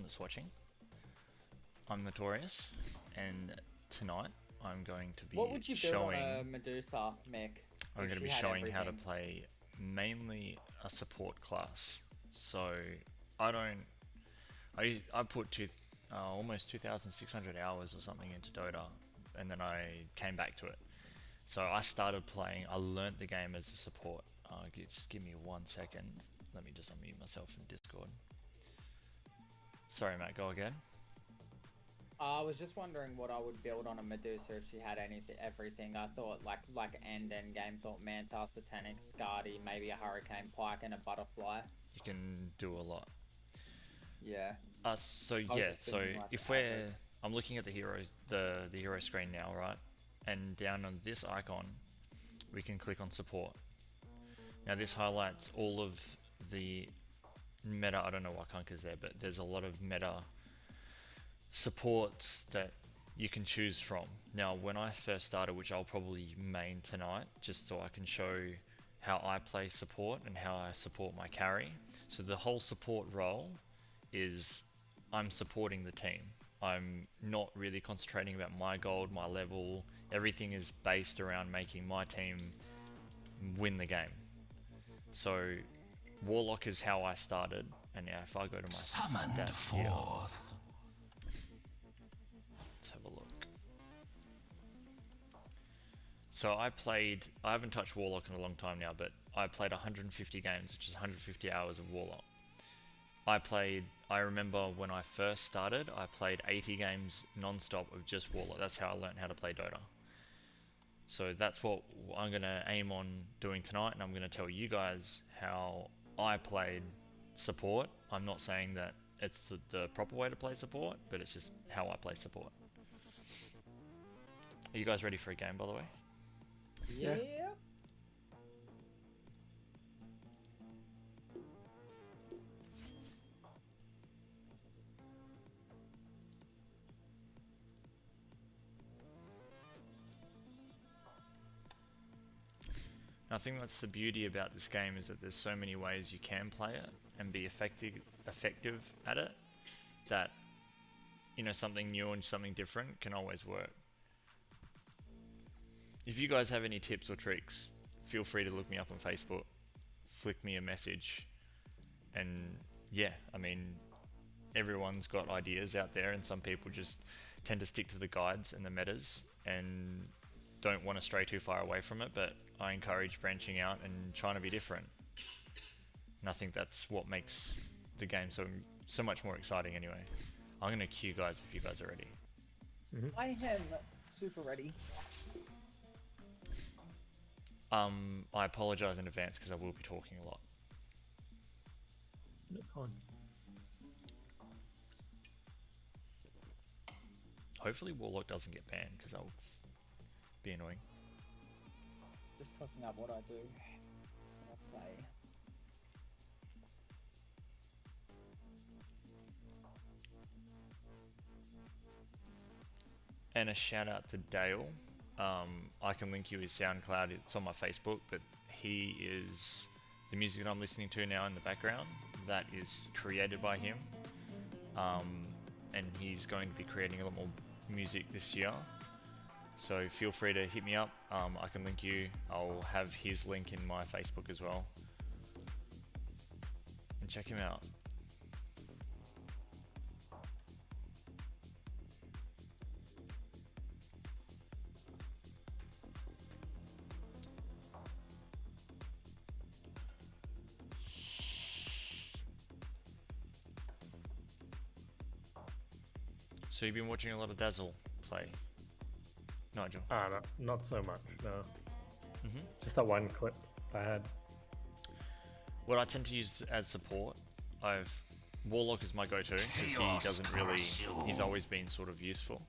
that's watching. I'm Notorius, and tonight I'm going to be What would you build on showing a Medusa mech I'm if going to she be had showing how to everything? play mainly a support class. So I don't I put almost 2,600 hours or something into Dota, and then I came back to it. So I started playing. I learnt the game as a support. Just give me 1 second. Let me just unmute myself in Discord. Sorry, Matt. Go again. I was just wondering what I would build on a Medusa if she had everything. I thought like end game. Thought Manta, Satanic, Skadi, maybe a Hurricane Pike, and a Butterfly. You can do a lot. Yeah, So I was yeah. just So thinking like if average. I'm looking at the hero screen now, right? And down on this icon, we can click on support. Now this highlights all of the meta. I don't know what Kunka's there, but there's a lot of meta supports that you can choose from. Now, when I first started, which I'll probably main tonight, just so I can show how I play support and how I support my carry. So the whole support role is I'm supporting the team. I'm not really concentrating about my gold, my level. Everything is based around making my team win the game. So Warlock is how I started, and now if I go to my stats here, let's have a look. So I haven't touched Warlock in a long time now, but I played 150 games, which is 150 hours of Warlock. I remember when I first started, I played 80 games non-stop of just Warlock. That's how I learned how to play Dota. So that's what I'm going to aim on doing tonight, and I'm going to tell you guys how I played support. I'm not saying that it's the proper way to play support, but it's just how I play support. Are you guys ready for a game, by the way? Yeah. Yeah. And I think that's the beauty about this game, is that there's so many ways you can play it and be effective at it, that something new and something different can always work. If you guys have any tips or tricks, feel free to look me up on Facebook, flick me a message, and yeah, I mean, everyone's got ideas out there, and some people just tend to stick to the guides and the metas and don't want to stray too far away from it, but I encourage branching out and trying to be different. And I think that's what makes the game so much more exciting anyway. I'm going to cue guys if you guys are ready. I am super ready. I apologize in advance because I will be talking a lot. That's fine. Hopefully Warlock doesn't get banned, because that would be annoying. Just tossing up what I do. What I play. And a shout out to Dale. I can link you his SoundCloud, it's on my Facebook, but he is the music that I'm listening to now in the background. That is created by him. And he's going to be creating a lot more music this year. So feel free to hit me up. I can link you. I'll have his link in my Facebook as well. And check him out. So you've been watching a lot of Dazzle play, Nigel? No, not so much, no. Mm-hmm. Just that one clip I had. What I tend to use as support, Warlock is my go-to, because he doesn't really, he's always been sort of useful.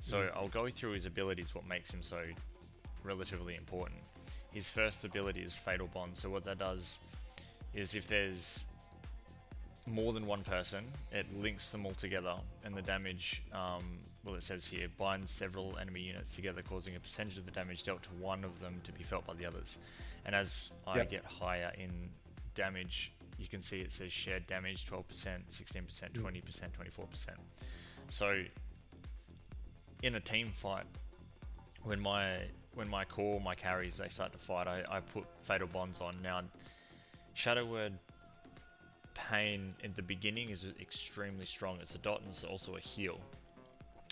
So I'll go through his abilities, what makes him so relatively important. His first ability is Fatal Bond, so what that does is if there's more than one person, it links them all together, and the damage, well, it says here, binds several enemy units together, causing a percentage of the damage dealt to one of them to be felt by the others. And as I get higher in damage you can see it says shared damage 12%, 16%, 20%, 24%. So in a team fight, when my core, my carries, they start to fight, I put Fatal Bonds on. Now, Shadow Word Pain in the beginning is extremely strong. It's a dot and it's also a heal.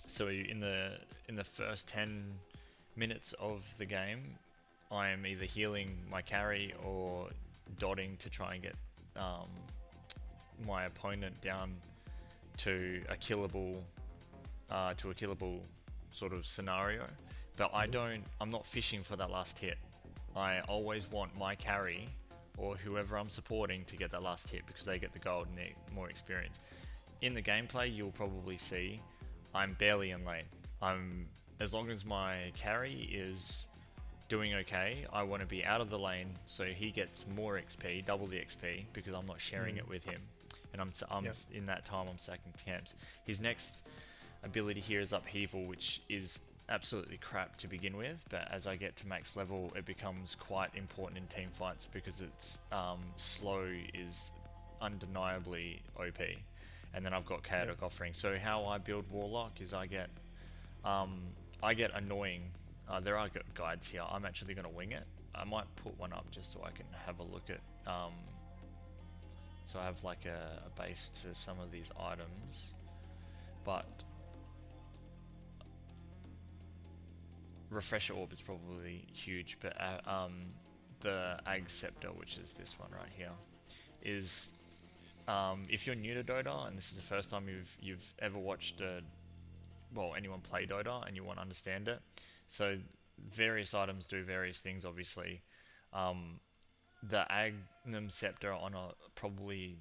So in the first 10 minutes of the game, I am either healing my carry or dotting to try and get my opponent down to a killable sort of scenario. But I'm not fishing for that last hit. I always want my carry or whoever I'm supporting to get that last hit because they get the gold and they're more experienced. In the gameplay, you'll probably see I'm barely in lane. As long as my carry is doing okay, I want to be out of the lane so he gets more XP, double the XP, because I'm not sharing it with him. And in that time I'm stacking camps. His next ability here is Upheaval, which is absolutely crap to begin with, but as I get to max level it becomes quite important in team fights because its slow is undeniably OP. And then I've got Chaotic Offering. So how I build Warlock is I get annoying. There are guides here. I'm actually going to wing it. I might put one up just so I can have a look at so I have like a base to some of these items, but Refresher Orb is probably huge, but the Ag Scepter, which is this one right here, is if you're new to Dota and this is the first time you've ever watched anyone play Dota and you want to understand it. So various items do various things, obviously. The Agnum Scepter on probably,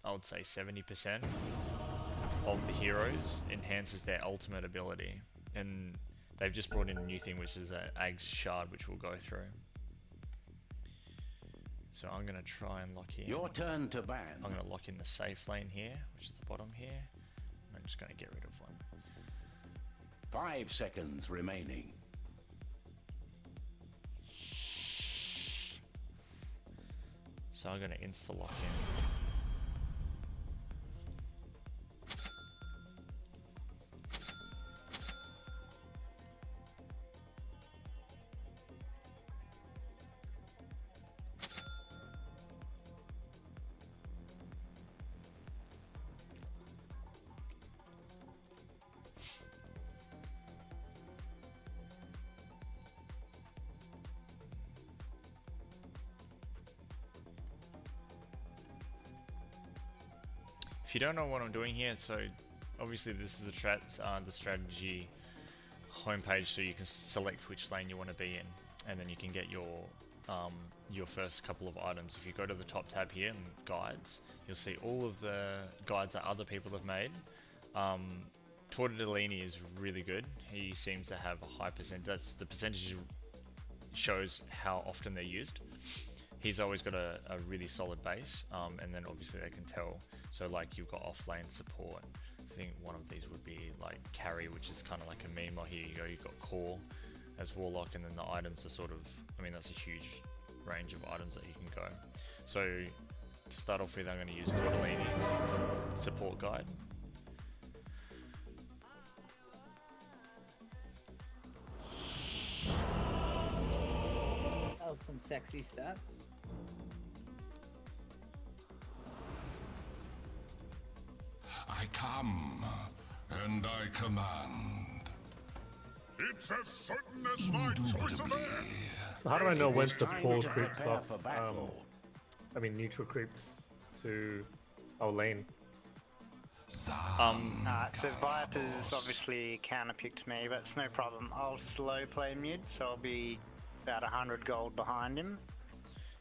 I would say 70% of the heroes enhances their ultimate ability. And they've just brought in a new thing, which is an Ag's Shard, which we'll go through. So I'm going to try and lock in. Your turn to ban. I'm going to lock in the safe lane here, which is the bottom here. I'm just going to get rid of one. 5 seconds remaining. So I'm going to insta-lock in. If you don't know what I'm doing here, so obviously this is the strategy homepage, so you can select which lane you want to be in, and then you can get your first couple of items. If you go to the top tab here and guides, you'll see all of the guides that other people have made. Tortellini is really good. He seems to have a high percent. That's the percentage shows how often they're used. He's always got a really solid base, and then obviously they can tell. So like you've got off-lane support. I think one of these would be like carry, which is kind of like a meme. Or here you go, you've got core as Warlock, and then the items are sort of, I mean that's a huge range of items that you can go. So to start off with, I'm going to use Tortellini's support guide. That was some sexy stats. I come, and I command. It's as certain as my choice of air. So how do I know when to Time pull to creeps prepare off? for battle. Neutral creeps to our lane. So Viper's obviously counterpicked me, but it's no problem. I'll slow play mid, so I'll be about 100 gold behind him.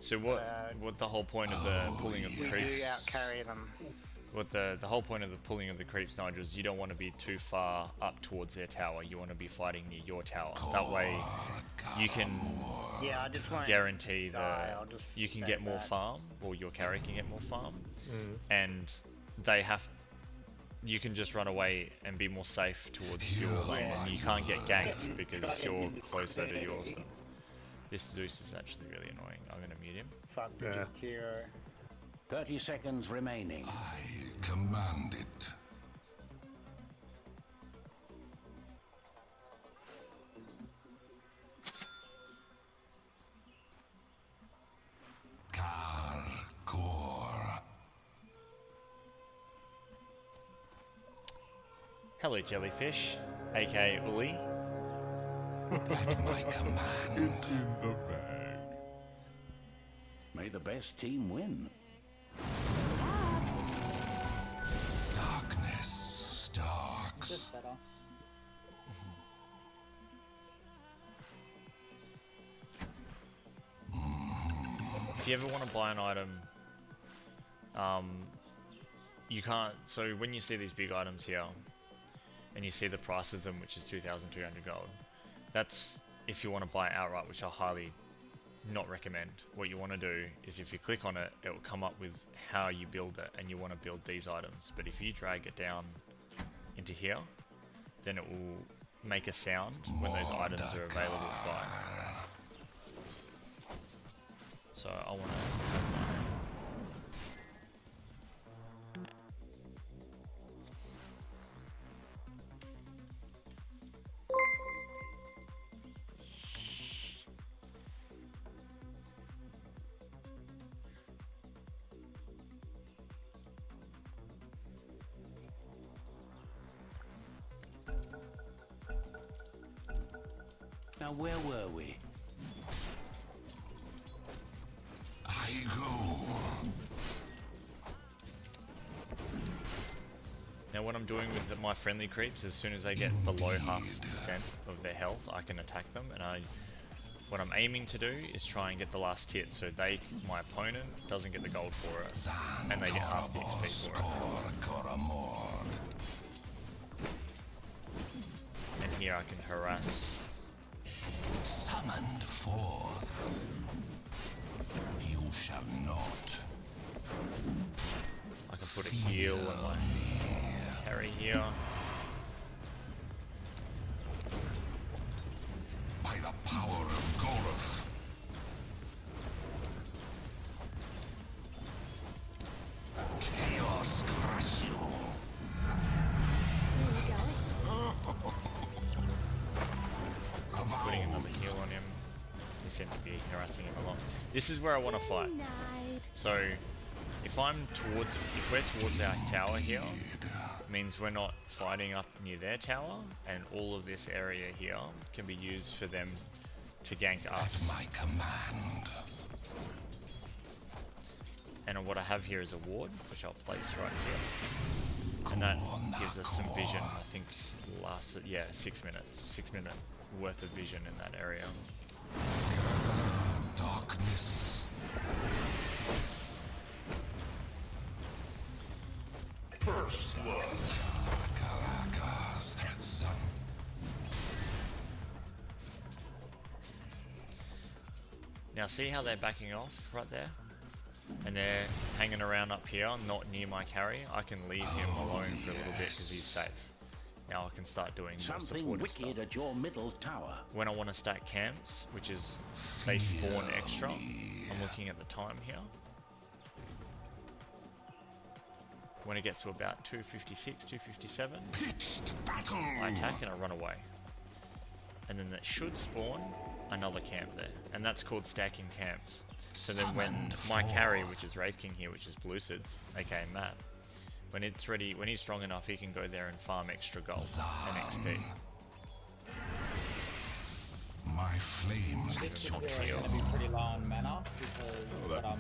So what the whole point of the pulling of the We creeps? do outcarry them. What the whole point of the pulling of the creeps, Nigel, is you don't want to be too far up towards their tower. You want to be fighting near your tower. That way, you can Yeah, I just won't guarantee die, I'll just you can stay get more back. farm, or your carry can get more farm, and you can just run away and be more safe towards your lane, and you can't get ganked because you're closer to yours. This Zeus is actually really annoying. I'm gonna mute him. Fuck Yeah. hero. 30 seconds remaining. I command it. Karkor. Hello, jellyfish, aka Uli. At my command. It's in the bag. May the best team win. Darkness stalks. Just better. If you ever want to buy an item, you can't. So when you see these big items here, and you see the price of them, which is 2,200 gold, that's if you want to buy it outright, which I highly not recommend. What you want to do is if you click on it, it will come up with how you build it, and you want to build these items. But if you drag it down into here, then it will make a sound when those items are available to buy. So I want to have mine. Now, where were we? I go. Now what I'm doing with my friendly creeps, as soon as they get below 0.5% of their health, I can attack them, and what I'm aiming to do is try and get the last hit, so my opponent doesn't get the gold for it, and they get half the XP for it. And here I can harass. Summoned forth. You shall not. I can put a heal and like carry here. By the power of Goroth. Chaos crush you. Putting another heal on him. He seems to be harassing him a lot. This is where I want to fight. So if we're towards our tower here, it means we're not fighting up near their tower, and all of this area here can be used for them to gank us. At my command. And what I have here is a ward, which I'll place right here. And that gives us some vision, I think lasts, 6 minutes. 6 minute worth of vision in that area. Darkness. First blood. Caracas. Some. Now see how they're backing off right there? And they're hanging around up here, not near my carry. I can leave him alone for a little bit because he's safe. Now I can start doing more Something supportive wicked stuff. at your middle tower. When I want to stack camps, which is they spawn extra, I'm looking at the time here. When it gets to about 256, 257, Pitched battle. I attack and I run away. And then that should spawn another camp there. And that's called stacking camps. So then when my carry, which is Wraith King here, which is Blucids, aka Matt, when it's ready, when he's strong enough, he can go there and farm extra gold and XP. My flame lights your It's trail. going to be pretty low on mana because I've got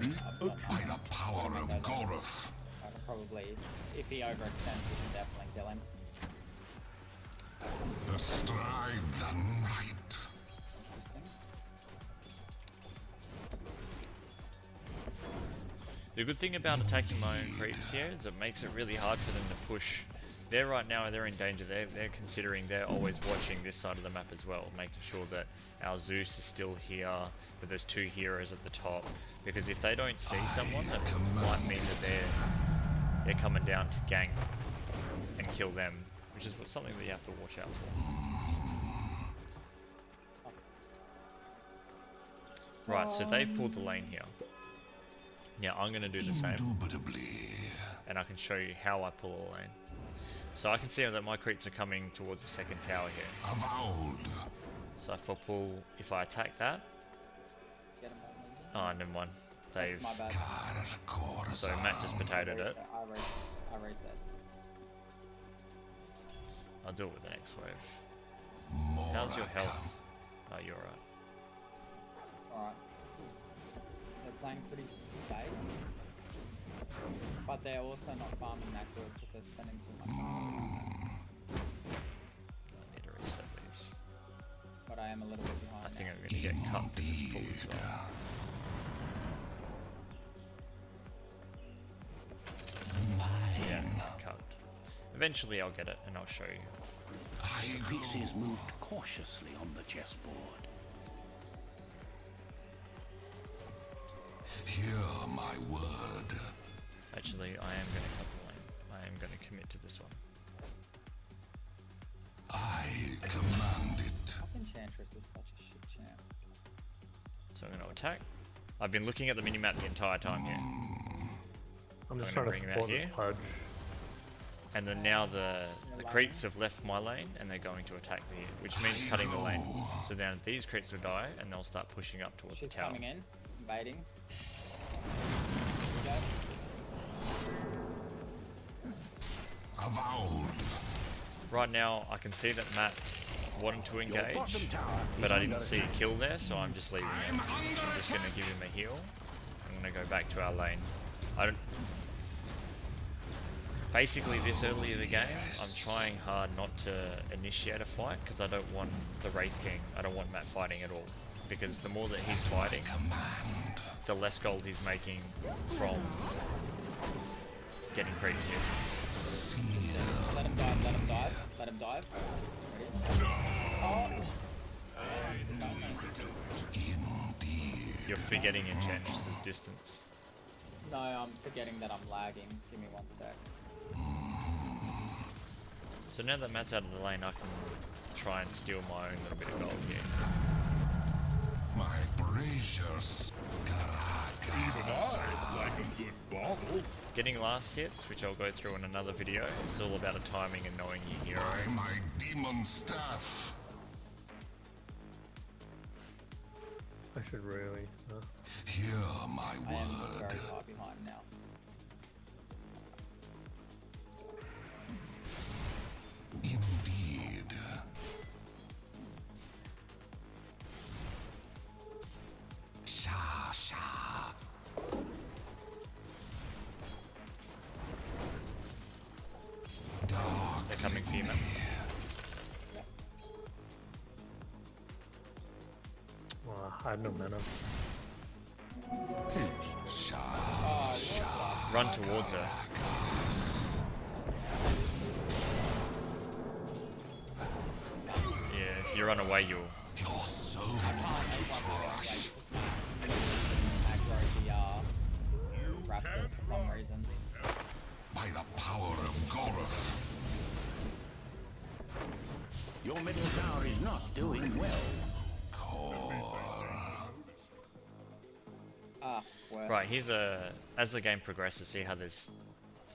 By the power of Goroth. I can probably, if he overextends, we can definitely kill him. Bestride the night. Interesting. The good thing about attacking my own creeps here is it makes it really hard for them to push. They're right now, they're in danger. They're considering, they're always watching this side of the map as well, making sure that our Zeus is still here, that there's 2 heroes at the top. Because if they don't see someone, that might mean that they're coming down to gank and kill them, which is something that you have to watch out for. Right, so they've pulled the lane here. Now I'm going to do the same, Indubitably. and I can show you how I pull a lane. So I can see that my creeps are coming towards the second tower here. Avowed. So if I attack that, Get him back, maybe? oh, never mind. They've, That's my bad. so Matt just potatoed it. I reset. I'll do it with the next wave. How's your health? Oh, you're alright. Alright. They're playing pretty safe. But they're also not farming that good because they're spending too much time. I need to reset these. But I am a little bit behind. I think now. I'm going to get cut in this pool as well. Yeah, cut. Eventually I'll get it and I'll show you. The pieces moved cautiously on the chessboard. Hear my word. Actually, I am going to cut the lane. I am going to commit to this one. I command it. Fucking Enchantress is such a shit champ. So I'm going to attack. I've been looking at the minimap the entire time here. I'm just I'm trying gonna to bring him support out this here. pudge. And then now the creeps have left my lane and they're going to attack me, which means cutting the lane. So now these creeps will die and they'll start pushing up towards She's the tower. coming in, baiting. Avowed. Right now I can see that Matt wanted to Your engage, bottom tower but is I under didn't see a attack. kill there, so I'm just leaving him. I'm just going to give him a heal. I'm going to go back to our lane. I don't. Basically, this early in the game, I'm trying hard not to initiate a fight because I don't want the Wraith King. I don't want Matt fighting at all, because the more that he's fighting, the less gold he's making from getting creeps here. Let him dive, let him dive, let him dive. Oh. Indeed. You're forgetting Enchantress's distance. No, I'm forgetting that I'm lagging. Give me 1 sec. So now that Matt's out of the lane, I can try and steal my own little bit of gold here. My braziers. Even I like a good bottle. Getting last hits, which I'll go through in another video, it's all about a timing and knowing your hero. By my demon staff. I should really. Hear my I am word. very far behind now. Indeed. Sha sha. Dark. They're coming for you, Matt. Well, I had no mana. Sha sha. Run towards her. Yeah, if you run away, you'll... You're so Aggro the raptor for some reason. by the power of Gorath. Your middle tower is not doing well. Ah, well. Right, here's a... As the game progresses, see how there's...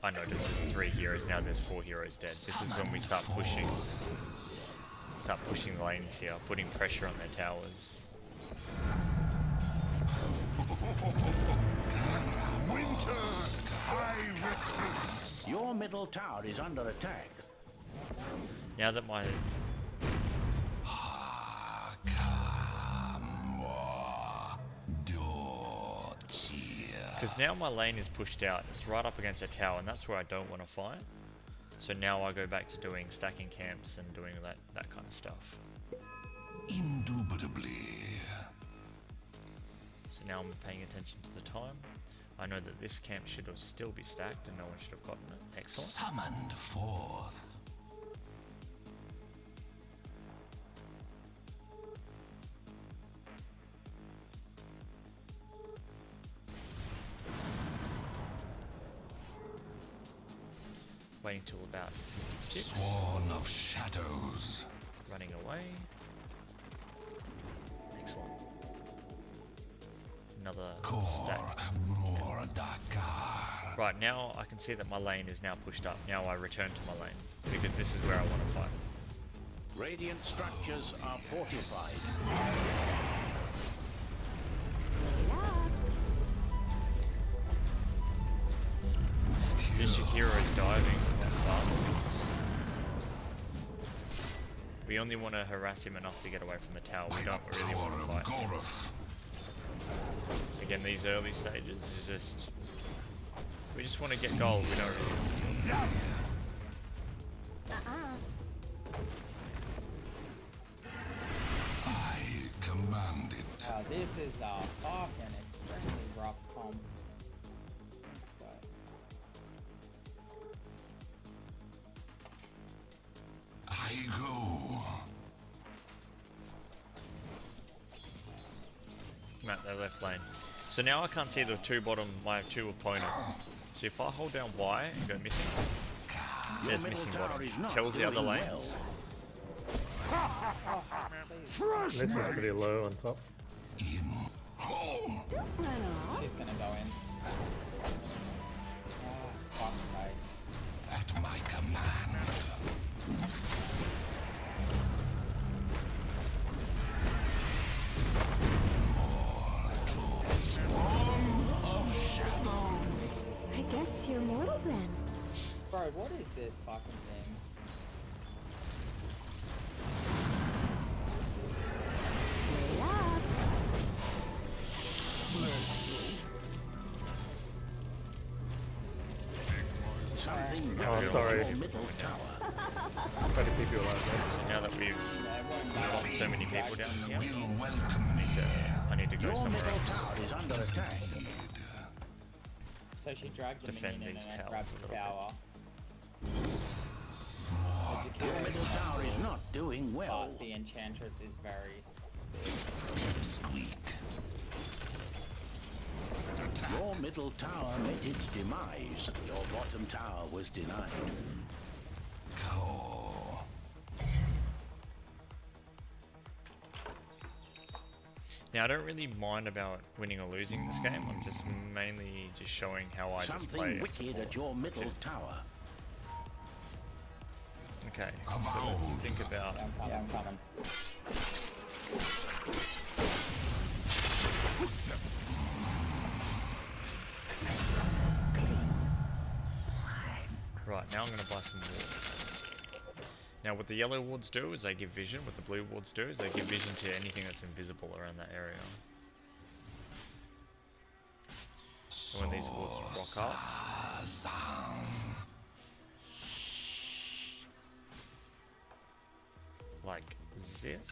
I noticed there's 3 heroes, now there's 4 heroes dead. This is when we start pushing. Start pushing lanes here, putting pressure on their towers. Winter, I return. Your middle tower is under attack. Now that my... Because now my lane is pushed out, it's right up against a tower, and that's where I don't want to fight. So now I go back to doing stacking camps and doing that kind of stuff. Indubitably. So now I'm paying attention to the time. I know that this camp should have still be stacked and no one should have gotten it. Excellent. Summoned forth. Waiting till about 56. Sworn of shadows. Running away. Excellent. another Core stack. more darker. Right, now I can see that my lane is now pushed up. Now I return to my lane, because this is where I want to fight. Radiant structures are fortified. This Shakira is diving that far. We only want to harass him enough to get away from the tower. We don't really want to fight. Again, these early stages is just... We just want to get gold, we don't really want I command it. This is a fucking extremely rough comp. Let's go. I go. to. At their left lane. So now I can't see the two bottom, my two opponents. So if I hold down Y and go missing, it says missing bottom. Tells the other lanes. This is pretty low on top. In home. She's gonna go in. Fuck's sake. At my command. I guess you're mortal then. Bro, what is this fucking thing? Way up. Something Oh, sorry. middle tower. Try to keep you alive, man. So now that we've got so many people down here, Will welcome me. I need to go Your somewhere middle else. tower is under attack. So she dragged the Defend minion in these and then towers grabbed a the little tower. Your middle tower is not doing well. But the enchantress is very... Squeak. Your middle tower met its demise. Your bottom tower was denied. Go. Now I don't really mind about winning or losing this game. I'm just mainly just showing how I just play. Something as wicked support. at your middle tower. Okay, so let's think about. Yeah, I'm coming. Right, now I'm going to buy some wards. Now what the yellow wards do is they give vision, what the blue wards do is they give vision to anything that's invisible around that area. So when these wards rock up, like this.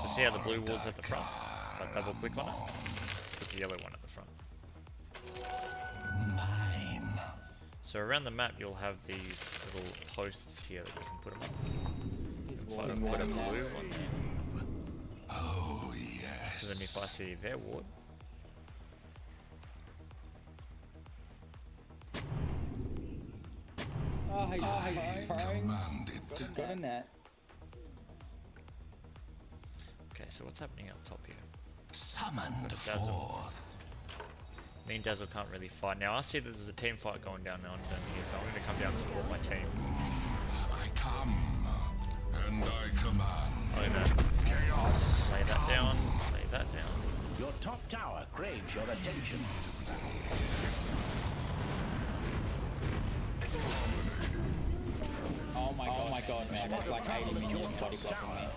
So see how the blue ward's at the front? If I double click on it, put the yellow one at the front. Mine. So around the map you'll have these little posts here that you can put them on. These So I walls can put a now. blue one there. Oh, yes. So then if I see their ward, Oh, he's I throwing. command it. Got a net. okay, so what's happening up top here? Summoned Dazzle. forth. Me and Dazzle can't really fight. Now I see that there's a team fight going down now here, so I'm going to come down and support my team. I come and I command. I'm going to Chaos. lay that down, lay that down. Your top tower craves your attention. Oh my god, man. That's like 80 minions body blocking me.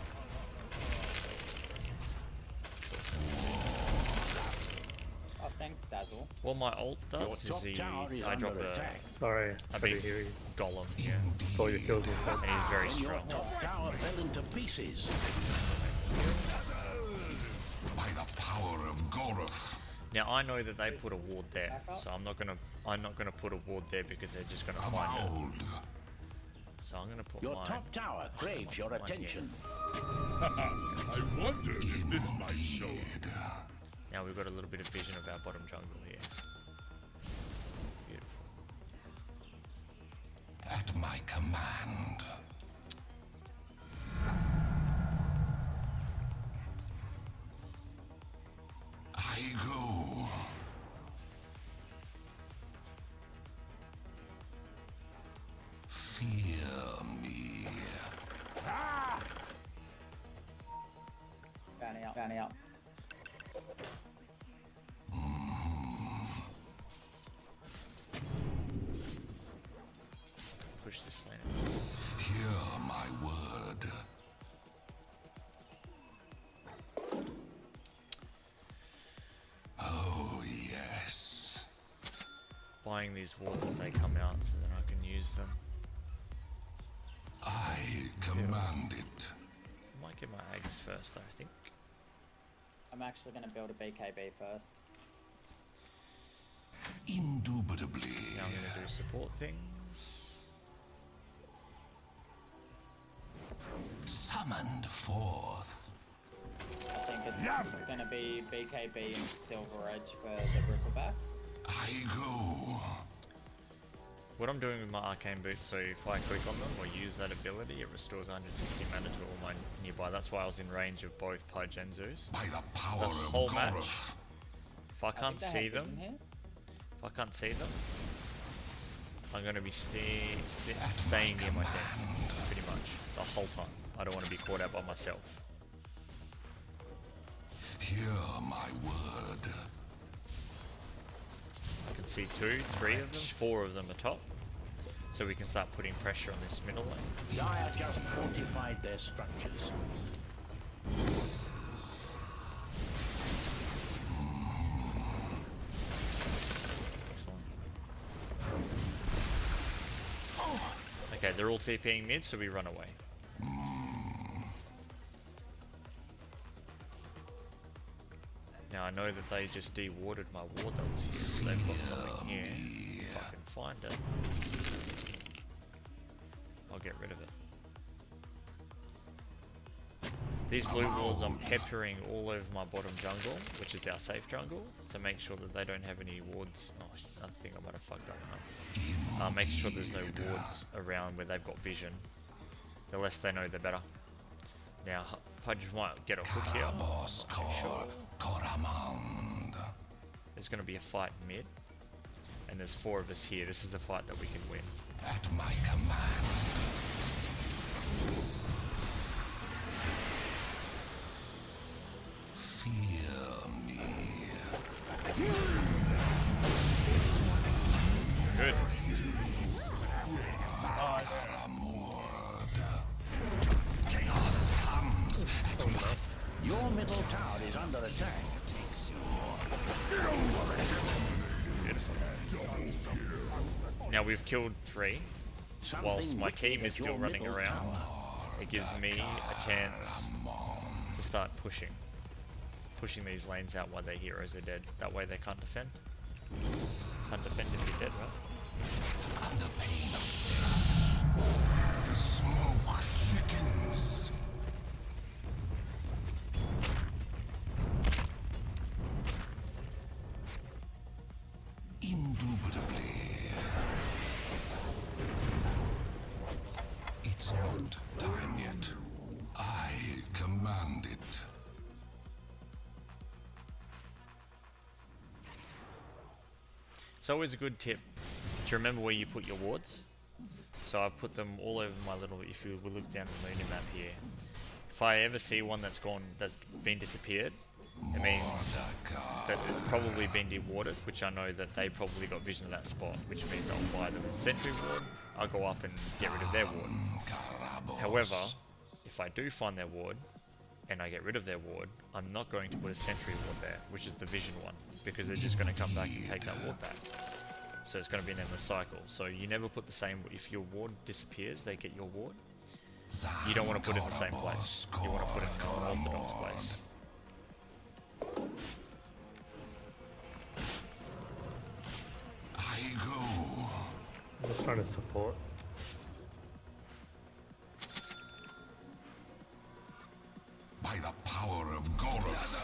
Oh, thanks, Dazzle. What my ult Your does is top tower is I drop under a attack. Sorry, I big didn't hear you. golem here, Stole your kills with that. and he's very When your strong. top tower fell into pieces. By the power of Goroth. Now I know that they put a ward there, so I'm not gonna put a ward there because they're just gonna Of find it. old. So I'm gonna put Your mine. top tower craves your Mine here. attention. I wondered if this might show up. Now we've got a little bit of vision of our bottom jungle here. Beautiful. At my command. I I go. Fear me. Bounty up, bounty up. Push this lane. Hear my word. Oh, yes. Buying these wards as they come out so that I can use them. I command it. I might get my eggs first, I think. I'm actually going to build a BKB first. Indubitably. Now I'm going to do support things. Summoned forth. I think it's going to be BKB and Silver Edge for the Bristleback. I go. What I'm doing with my arcane boots, so if I click on them or use that ability, it restores 160 mana to all my nearby. That's why I was in range of both Pudge and Zeus. By the power The of whole match. Goroth. If I can't think they see have them, vision here. if I can't see them, I'm going to be staying near my team, pretty much, the whole time. I don't want to be caught out by myself. Hear my word. I can see 2, 3 of them, 4 of them are top. So we can start putting pressure on this middle lane. Dire just fortified their structures. Excellent. Okay, they're all TPing mid, so we run away. Now I know that they just de-warded my ward that was here, so they've got something here. If I can find it, I'll get rid of it. These blue wards I'm peppering all over my bottom jungle, which is our safe jungle, to make sure that they don't have any wards. Oh, I think I might have fucked up now. Make sure there's no wards around where they've got vision. The less they know, the better. Now, Pudge might get a hook here. I'm not too sure. There's going to be a fight mid, and there's 4 of us here. This is a fight that we can win. At my command. Fear me. Good. Chaos comes at my Your middle tower is under attack. Now we've killed 3, whilst my team is still running around. It gives me a chance to start pushing these lanes out while their heroes are dead. That way they can't defend. Can't defend if you're dead, right? under pain of death. The smoke thickens. Indubitably. It's not time yet. I command it. It's always a good tip to remember where you put your wards. So I've put them all over my little, if you will look down the lunar map here. If I ever see one that's been disappeared, it means that it's probably been dewarded, which I know that they probably got vision of that spot, which means I'll buy them a sentry ward, I'll go up and get rid of their ward. However, if I do find their ward, and I get rid of their ward, I'm not going to put a sentry ward there, which is the vision one, because they're just going to come back and take that ward back. So it's going to be an endless cycle. So you never put the same, if your ward disappears, they get your ward. You don't want to put it in the same place. You want to put it in an orthodox place. I go. I'm just trying to support. By the power of Goroth.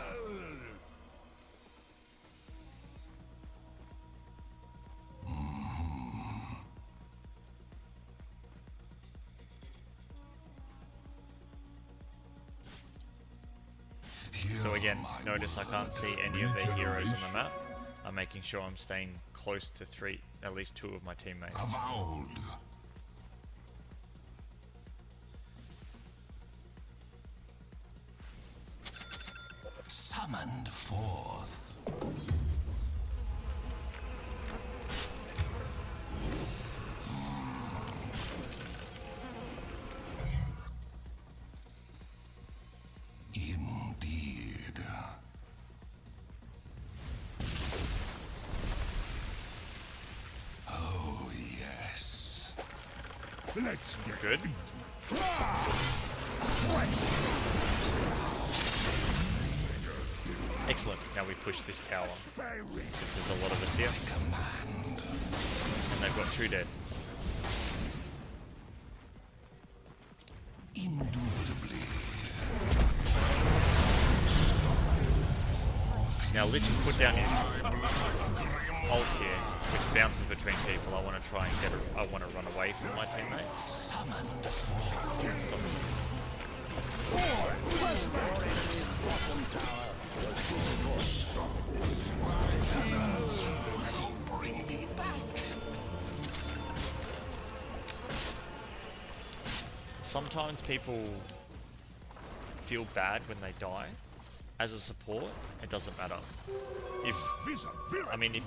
So again, notice I can't see any of their heroes on the map. I'm making sure I'm staying close to at least two of my teammates. Avowed. Summoned forth. Indeed. Oh, yes. Let's get Good. Excellent. Now we push this tower. Since there's a lot of us here. And they've got 2 dead. Indubitably. Now Lich has put down his ult here, which bounces between people. I want to try and I want to run away from my teammates. Summoned Stop it. bring me back. Sometimes people feel bad when they die. As a support, it doesn't matter. If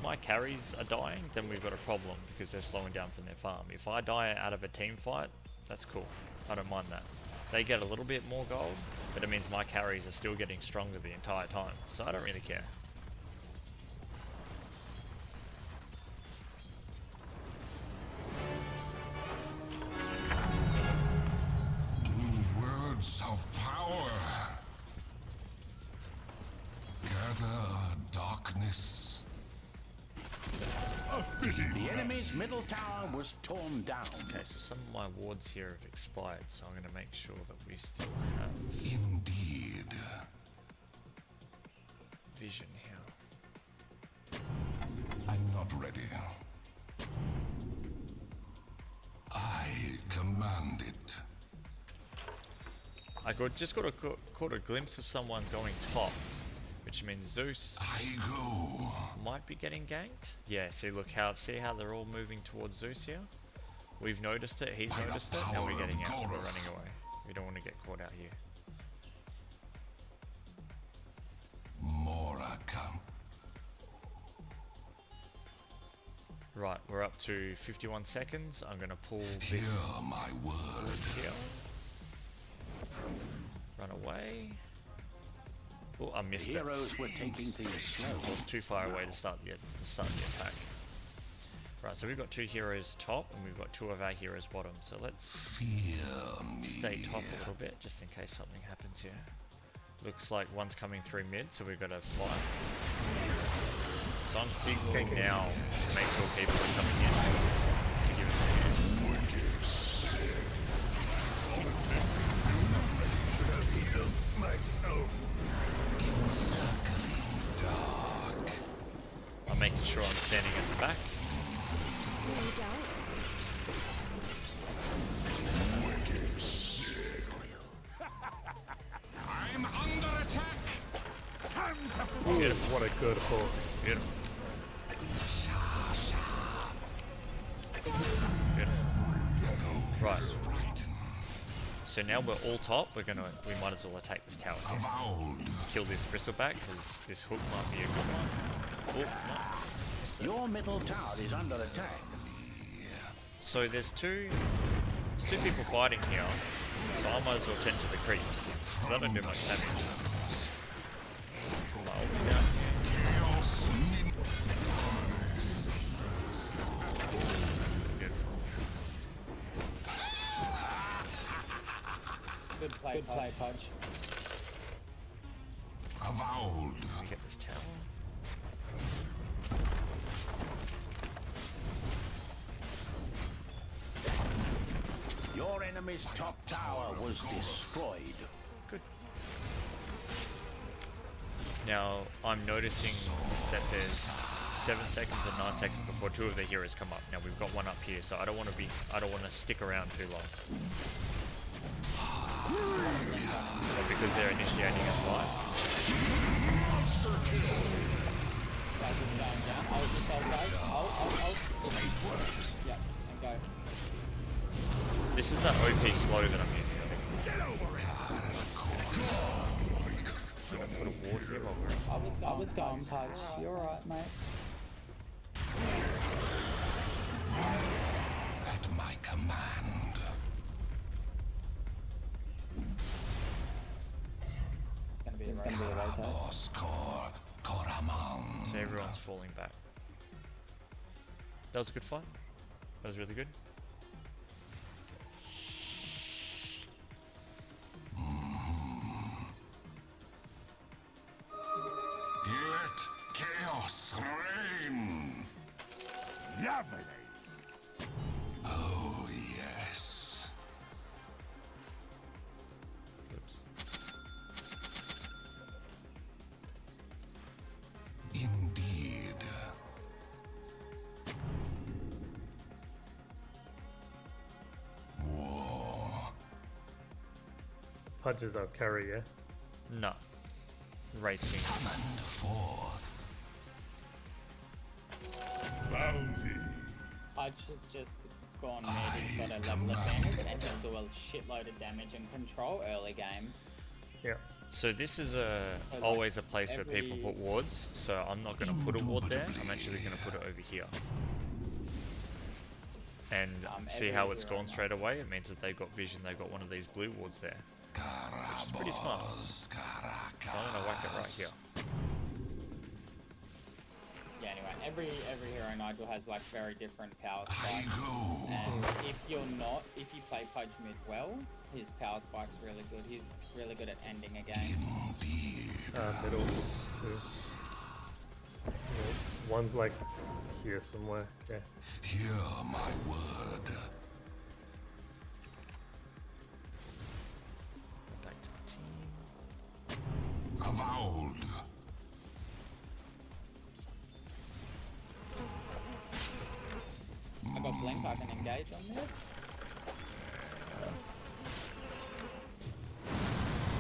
my carries are dying, then we've got a problem because they're slowing down from their farm. If I die out of a team fight, that's cool. I don't mind that. They get a little bit more gold, but it means my carries are still getting stronger the entire time. So I don't really care. Words of power. Gather darkness. The enemy's middle tower was torn down. Okay, so some of my wards here have expired, so I'm going to make sure that we still have Indeed. vision here. I'm not ready. I command it. I just caught a glimpse of someone going top, which means Zeus I go. might be getting ganked. Yeah, see how they're all moving towards Zeus here? We've noticed it, he's By the noticed it, now power we're getting of out, we're Goros. running away. We don't want to get caught out here. Moraka. Right, we're up to 51 seconds. I'm going to pull Hear this my word. here. Run away. Oh, I The missed it. heroes were taking things slow. I was too far away to start the attack. Right, so we've got 2 heroes top, and we've got 2 of our heroes bottom. So let's Fear me. stay top a little bit, just in case something happens here. Looks like one's coming through mid, so we've got to fight. So I'm signaling now to make sure people are coming in to give us a hand. I'm making sure I'm standing at the back. No doubt. I'm under attack. Ooh, what a good hook. Beautiful. Beautiful. Right. So now we're all top. We might as well attack this tower here. Avowed. Kill this bristleback because this hook might be a good one. Oh, no. Missed it. Your middle tower is under attack. So there's two people fighting here. So I might as well tend to the creeps because I don't do much damage. Pull my ulti down here. Chaos. Beautiful. Good play, Punch. Avowed. Let me get this tower. Your enemy's top tower was destroyed. Good. Now I'm noticing that there's 7 seconds and 9 seconds before 2 of the heroes come up. Now we've got one up here, so I don't want to stick around too long. But because they're initiating a fight. yourself, guys. Yep, and go. This is that OP slow that I'm using. I'm gonna put a ward here while we're I was going Pudge. You're alright, mate. At my command. It's gonna be a rotate. Oskor Koraman. So everyone's falling back. That was a good fight. That was really good. Let chaos reign. Lovely. Oh, yes. Oops. Indeed. War. Pudge is our carry, yeah? No. Racing. Summoned forth. Bounty. Pudge has just gone mid, he's got a level advantage, and he'll do a shitload of damage and control early game. Yeah. So this is like, always a place where people every- put wards, so I'm not going to put a ward there, I'm actually going to put it over here. And see how it's gone straight away? It means that they've got vision, they've got one of these blue wards there. Which is pretty smart. So I'm going to whack it right here. Yeah, anyway, every hero Nigel has like very different power I spikes. go. And if you play Pudge mid well, his power spike's really good. He's really good at ending a game. Indeed. Middle. Two. Yeah, one's like here somewhere. Yeah. Hear my word. Back to my team. Avowed. I got blink, I can engage on this.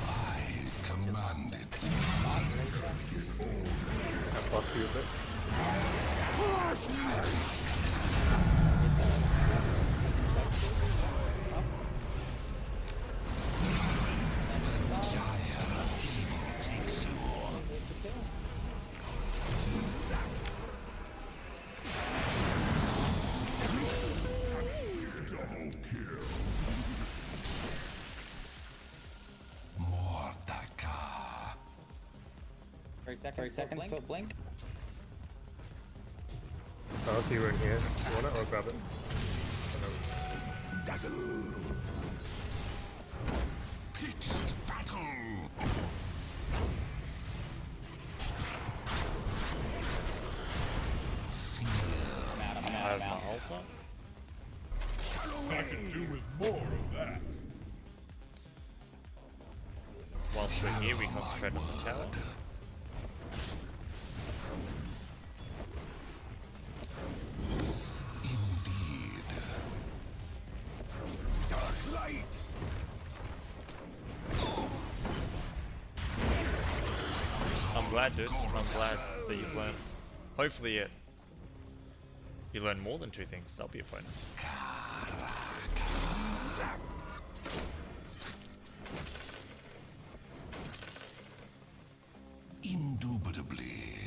I command it. I block you a bit. Mordaka. 3 seconds till blink. I'll see you in here. You want it or grab it? Pitched battle. I'm I out, have I'm out. my alpha. I could do with more of that. Whilst we're here, we concentrate on the tower. Indeed. Dark light. I'm glad, dude. I'm glad that you've learned. Hopefully you learn more than 2 things. That'll be a bonus. Indubitably.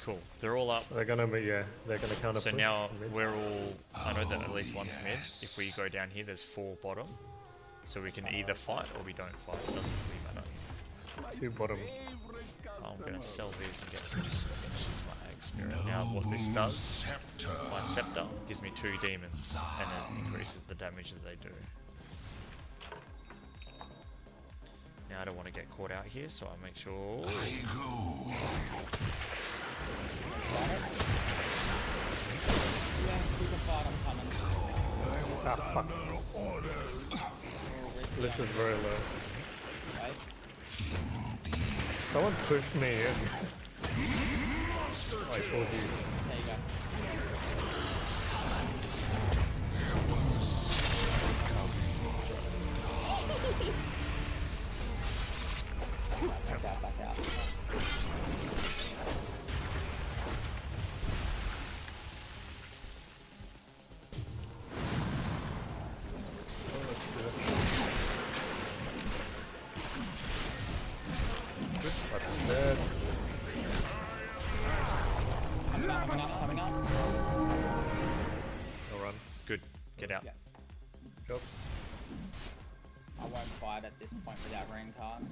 Cool. They're all up. They're gonna be, yeah, they're gonna counter So push now mid. we're all. I know that at least one's mid. yes. If we go down here, there's 4 bottom. So we can either fight or we don't fight. It doesn't really matter. 2 bottom. I'm gonna sell these and get this. This is my egg spirit. Now what this does, Scepter. my scepter gives me 2 demons and it increases the damage that they do. Now I don't want to get caught out here, so I make sure. I go. Yeah, keep a fight, I'm coming. Ah, fuck. This is very low. Right? Someone pushed me in. Oh, I told you. There you go. Back out, back out. That's dead. Coming up, coming up, coming up. No run. Good. Get out. Yeah. Job. I won't fight at this point without ring card.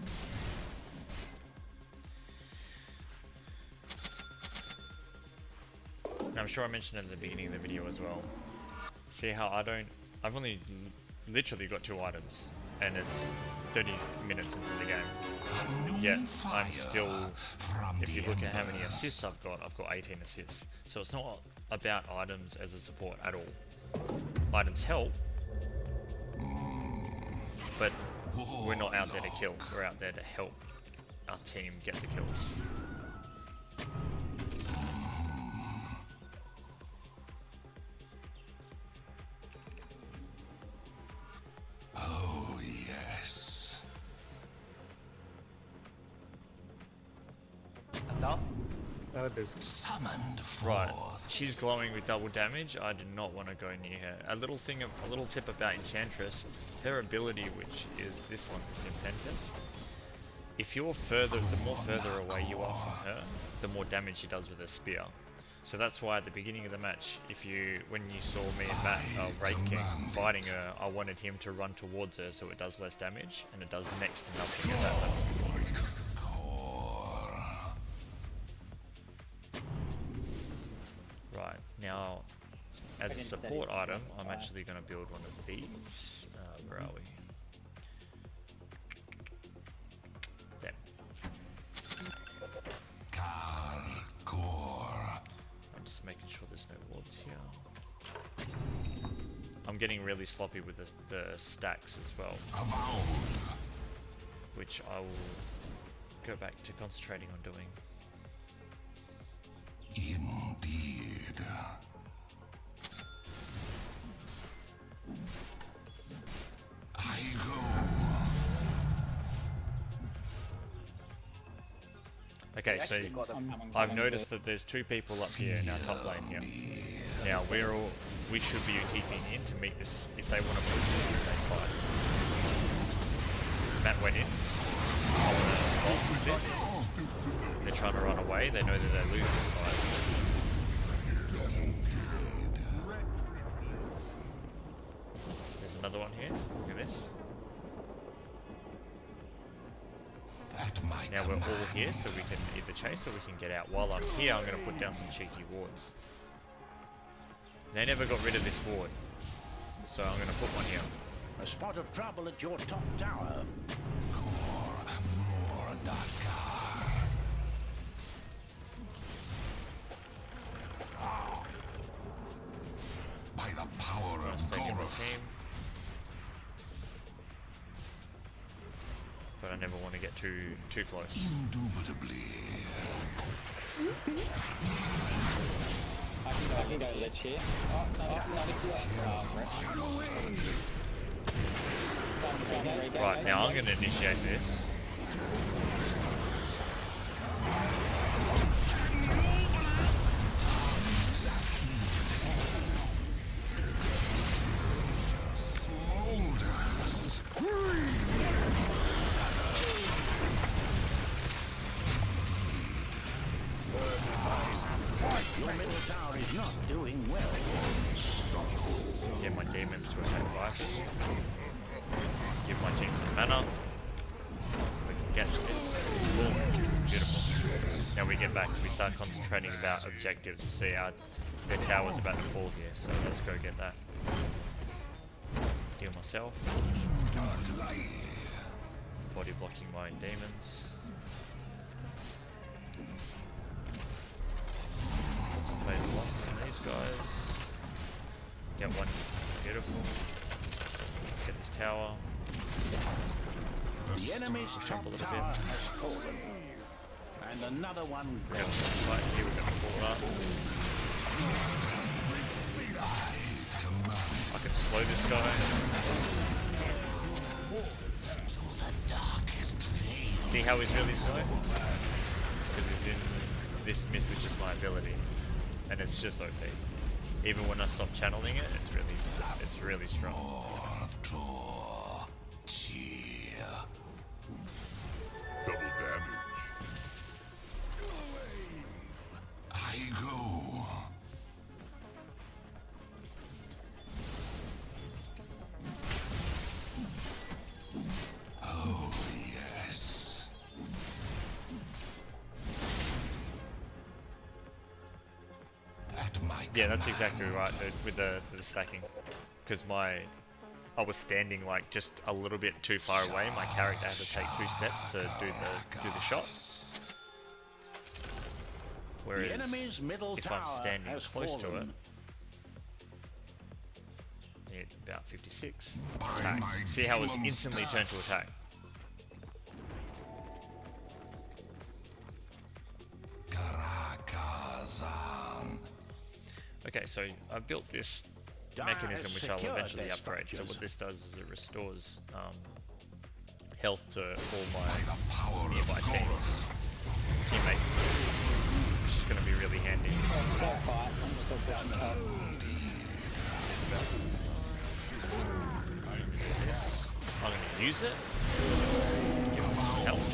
I'm sure I mentioned it at the beginning of the video as well. See how I've only literally got 2 items, and it's 30 minutes into the game. Yet I'm still, if you look at how many assists I've got 18 assists. So it's not about items as a support at all. Items help, but we're not out there to kill. We're out there to help our team get the kills. Oh, yes. Hello? Oh, dude. Summoned forth. Right, she's glowing with double damage. I do not want to go near her. A little tip about Enchantress, her ability, which is this one, this Impentus. If you're the more further away you are from her, the more damage she does with her spear. So that's why at the beginning of the match, when you saw me and Matt, Wraith King, fighting her, I wanted him to run towards her so it does less damage, and it does next to nothing at that level. Right, now, as a support item, I'm actually going to build one of these. Where are we? There. I'm just making sure there's no wards here. I'm getting really sloppy with the stacks as well, which I will go back to concentrating on doing. Indeed. I go. Okay, so I've noticed that there's 2 people up here in our top lane here. Now we should be TPing in to meet this if they want to push this they fight. Matt went in. I want to block with this. They're trying to run away. They know that they lose this fight. There's another one here. Look at this. Now we're all here, so we can either chase or we can get out. While I'm here, I'm going to put down some cheeky wards. They never got rid of this ward, so I'm going to put one here. A spot of trouble at your top tower. By the power I'm of staying in my Gorth. team. But I never want to get too close. Indubitably. I can go lich here. Oh, no, Right, now I'm going to initiate this. Your middle tower is not doing well. Get my demons to attack Viking. Give my team some mana. We can get this. Boom. Beautiful. Now we get back. We start concentrating about objectives. See, their tower's about to fall here, so let's go get that. Heal myself. Body blocking my demons. Concentrate on these guys. Get one. Beautiful. Let's get this tower. The enemy's Push top up a little tower bit. has fallen. And another one We have gone. one fight here. We're going to pull it up. I can slow this guy. See how he's really slow? Because he's in this miss, which is my ability, and it's just OP. Even when I stop channeling it, it's really strong. Double damage. my Yeah, that's exactly right, dude, with the stacking. Because I was standing like just a little bit too far away. My character had to take 2 steps to do the shot. Whereas The enemy's middle if I'm tower standing has close to it, fallen. it's about 56. By Attack. my See how it's demon's instantly staff. turned to attack. Karakazan. Okay, so I built this Dire mechanism has which I'll secured eventually their upgrade. So structures. what this does is it restores health to all By my the power nearby of teammates, which is going to be really handy. Fair fight. I'm still pushing top. I'm going to use it. Give them some health.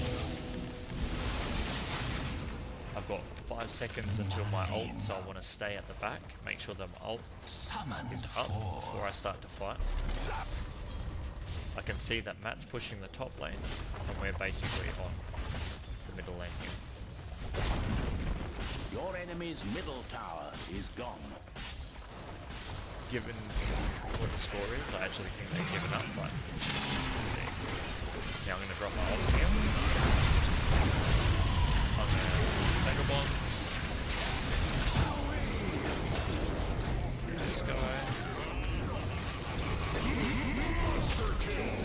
I've got 5 seconds until my ult, so I want to stay at the back. Make sure that my ult Summoned is up before I start to fight. I can see that Matt's pushing the top lane, and we're basically on the middle lane here. Your enemy's middle tower is gone. Given what the score is, I actually think they've given up, but let's see. Now I'm going to drop my ult here. I'm going to Mega Bombs. This guy.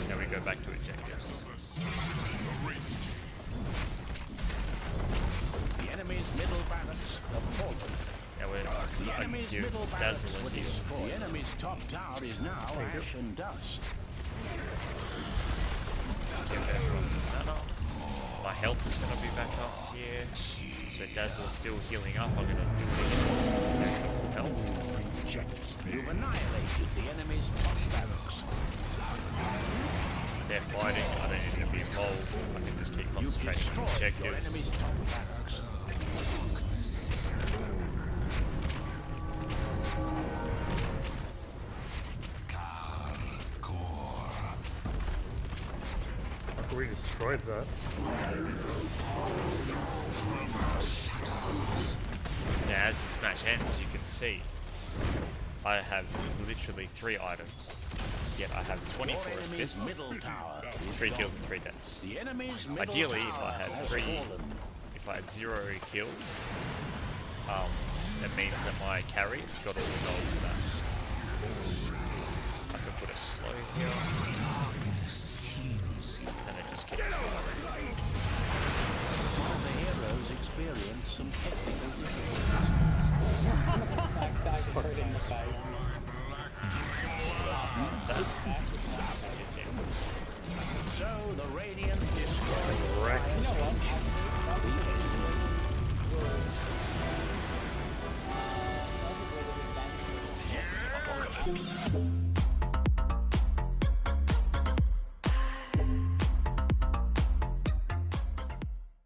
Now we go back to objectives. The enemy's middle barracks have fallen. Now we're The I can enemy's give middle barracks Dazzle were a heal. destroyed. The enemy's top tower is now ash and dust. Give everyone some mana. My health is going to be back up here. So Dazzle's still healing up. I'm going to do it again. Health. You've annihilated the enemy's top barracks. They're fighting. I don't need to be involved. I can just keep You've concentrating on destroyed your objectives. enemy's top barracks. We destroyed that. Now, as this match ends, you can see I have literally 3 items. Yet I have 24 Your enemy's assists, middle tower is 3 gone. kills and 3 deaths. The enemy's middle Ideally, if tower I had has 3, fallen. if I had 0 kills, that means that my carry's got all the gold for that. I could put a slow here, and it just keeps going. One of the heroes experienced some technical difficulties. That guy got hurt in the face. So the Radiant destroyed You know what? the enemy.